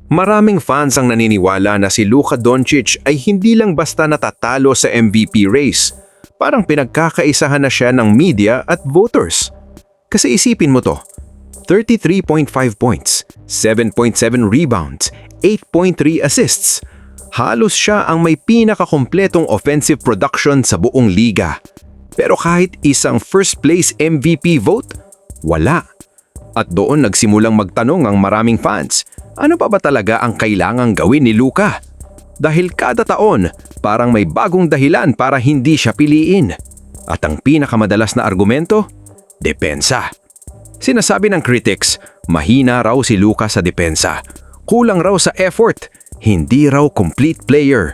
Maraming fans ang naniniwala na si Luka Doncic ay hindi lang basta natatalo sa MVP race. Parang pinagkakaisahan na siya ng media at voters. Kasi isipin mo to, 33.5 points, 7.7 rebounds, 8.3 assists. Halos siya ang may pinakakompletong offensive production sa buong liga. Pero kahit isang first place MVP vote, wala. At doon nagsimulang magtanong ang maraming fans, ano pa ba talaga ang kailangang gawin ni Luka? Dahil kada taon, parang may bagong dahilan para hindi siya piliin. At ang pinakamadalas na argumento, depensa. Sinasabi ng critics, mahina raw si Luka sa depensa. Kulang raw sa effort, hindi raw complete player.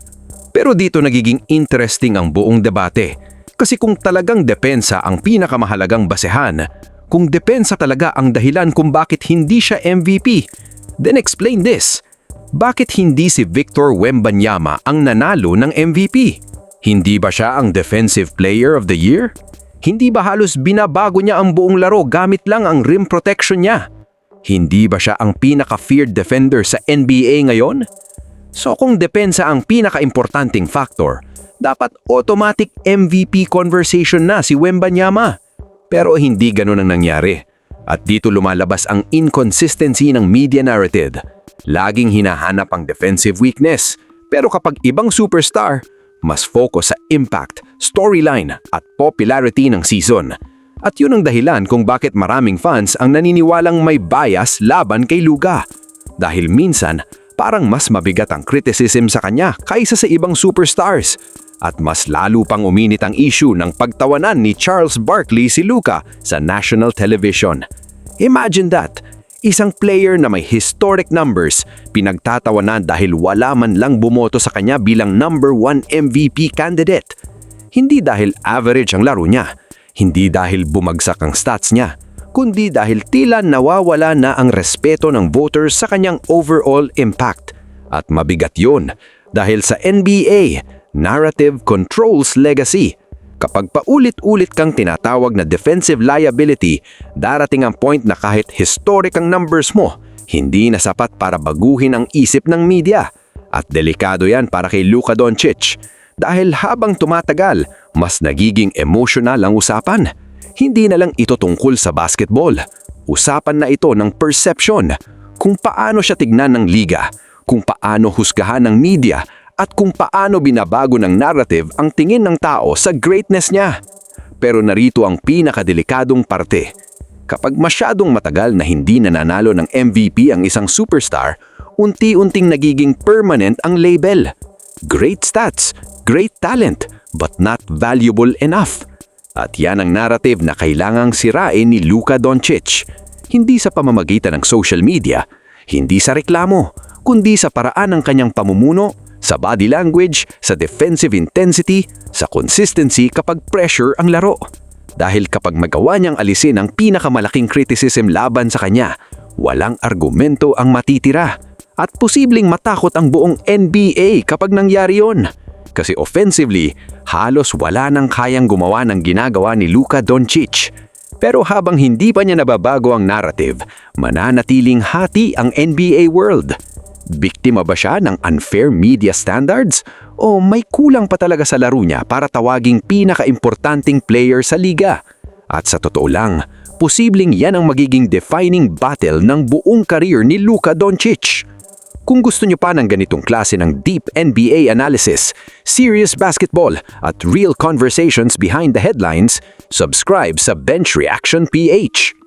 Pero dito nagiging interesting ang buong debate. Kasi kung talagang depensa ang pinakamahalagang basehan, kung depensa talaga ang dahilan kung bakit hindi siya MVP, then explain this. Bakit hindi si Victor Wembanyama ang nanalo ng MVP? Hindi ba siya ang Defensive Player of the Year? Hindi ba halos binabago niya ang buong laro gamit lang ang rim protection niya? Hindi ba siya ang pinaka-feared defender sa NBA ngayon? So kung depensa ang pinaka-importanting factor, dapat automatic MVP conversation na si Wembanyama. Pero hindi ganun ang nangyari. At dito lumalabas ang inconsistency ng media narrative. Laging hinahanap ang defensive weakness. Pero kapag ibang superstar, mas focus sa impact, storyline at popularity ng season. At yun ang dahilan kung bakit maraming fans ang naniniwalang may bias laban kay Luka. Dahil minsan, parang mas mabigat ang criticism sa kanya kaysa sa ibang superstars. At mas lalo pang uminit ang issue ng pagtawanan ni Charles Barkley si Luka sa national television. Imagine that! Isang player na may historic numbers, pinagtatawanan dahil wala man lang bumoto sa kanya bilang number 1 MVP candidate. Hindi dahil average ang laro niya, hindi dahil bumagsak ang stats niya, kundi dahil tila nawawala na ang respeto ng voters sa kanyang overall impact. At mabigat yun dahil sa NBA, narrative controls legacy. Kapag paulit-ulit kang tinatawag na defensive liability, darating ang point na kahit historic ang numbers mo, hindi na sapat para baguhin ang isip ng media. At delikado yan para kay Luka Doncic. Dahil habang tumatagal, mas nagiging emotional ang usapan. Hindi na lang ito tungkol sa basketball. Usapan na ito ng perception. Kung paano siya tignan ng liga, kung paano husgahan ng media, at kung paano binabago ng narrative ang tingin ng tao sa greatness niya. Pero narito ang pinakadelikadong parte. Kapag masyadong matagal na hindi nananalo ng MVP ang isang superstar, unti-unting nagiging permanent ang label. Great stats, great talent, but not valuable enough. At yan ang narrative na kailangang sirain ni Luka Doncic. Hindi sa pamamagitan ng social media, hindi sa reklamo, kundi sa paraan ng kanyang pamumuno, sa body language, sa defensive intensity, sa consistency kapag pressure ang laro. Dahil kapag magawa niyang alisin ang pinakamalaking criticism laban sa kanya, walang argumento ang matitira. At posibleng matakot ang buong NBA kapag nangyari yun. Kasi offensively, halos wala nang kayang gumawa ng ginagawa ni Luka Doncic. Pero habang hindi pa niya nababago ang narrative, mananatiling hati ang NBA world. Biktima ba siya ng unfair media standards? O may kulang pa talaga sa laro niya para tawaging pinaka-importanting player sa liga? At sa totoo lang, posibleng yan ang magiging defining battle ng buong career ni Luka Doncic. Kung gusto niyo pa ng ganitong klase ng deep NBA analysis, serious basketball at real conversations behind the headlines, subscribe sa Bench Reaction PH.